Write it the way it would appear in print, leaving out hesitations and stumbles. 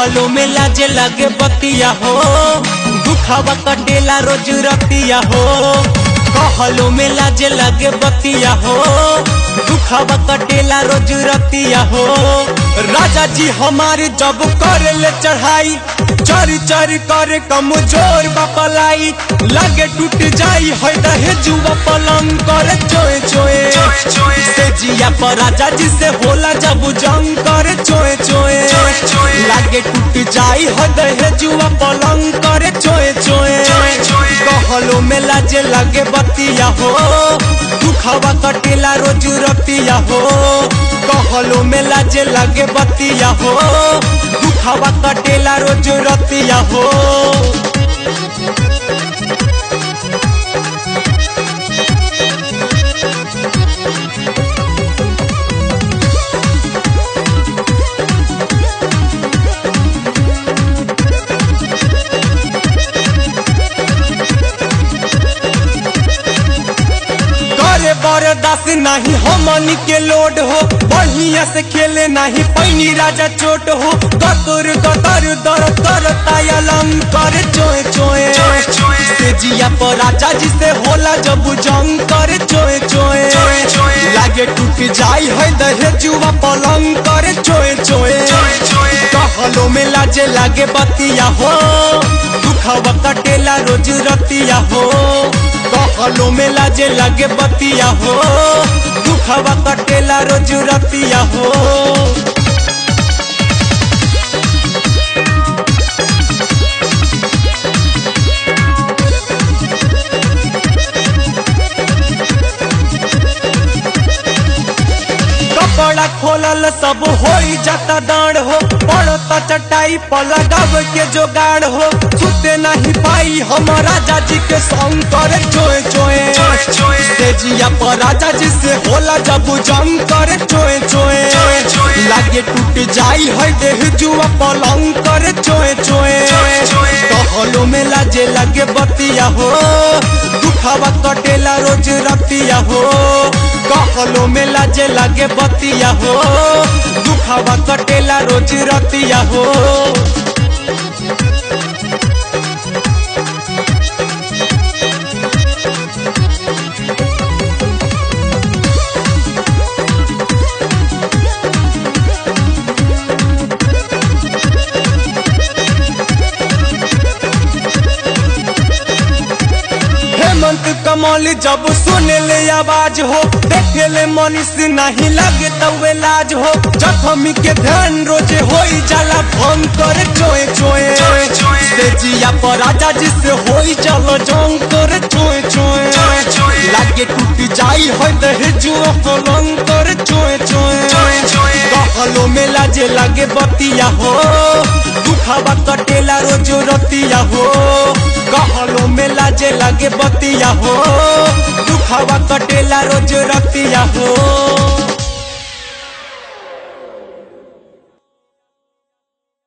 कहलो में लाजे लगे बतिया हो, दुखावा कटेला रोज रतिया हो। कहलो में लाजे लगे बतिया हो, दुखावा कटेला रोज रतिया हो। राजा जी हमारे जब कर ले चढ़ाई, चर चर कर कमजोर बपलाई, लगे टूट जाई है दहेजुआ पलंग कर चोए चोए। से जिया पर राजा जी से होला जब जंग कर चोए चोए, लगे टूट जाई है दहेजुआ पलंग कर चोए चोए। कहलो में लाजे लगे बतिया हो, दुखावा कटेला रोज रतिया हो। कहलो में लाजे लगे बतिया हो, दुखावा कटेला रोज रतिया हो। बरदास नहीं हमनी के लोड हो, बढ़िया से खेले नहीं पैनी राजा चोट हो। गतर गतर दर दर तायलम कर चोए चोए। से जिया पर राजा जी से होला जब जंग कर चोए चोए, लागे टूट जाई है दहेजुआ पलंग कर चोए चोए। कहलो में लाजे लागे बतिया हो, दुखावा कटेला रोज रतिया हो। कहलो में लाजे लगे बतिया हो, दुखावा कटेला रोज रतिया हो। कपड़ा खोलल सब होई जाता दांड हो, पड़ता चटाई पर लगाव के जोगाड़ हो। छूटे नहीं पाई हम राजा जी के संग कर चोए चोए। से जिया पर राजा जी से होला जब जंग कर चोए चोए, लागे टूट जाई है दहेजुआ पलंग कर चोए चोए। कहलो में लाजे लगे बतिया हो, दुखावा कटेला रोज रतिया हो। कहलो में लाजे लगे बतिया हो, दुखावा कटेला रोज रतिया हो। हेमंत कमल जब सुने ले आवाज हो, देखे ले मनीष नहीं लगे तवे लाज हो। जख्मी के ध्यान रोजे होई जाला भंग कर चोए चोए। से जिया पर राजा जी से होई चलो जंग कर चोए चोए, लागे टूट जाई है दहेजुआ पलंग कर चोए चोए। कहलो में लाजे लगे बतिया हो, दुखावा कटेला रोज रतिया हो। कहलो में लाजे लगे बतिया हो, दुखावा कटेला रोज रतिया हो।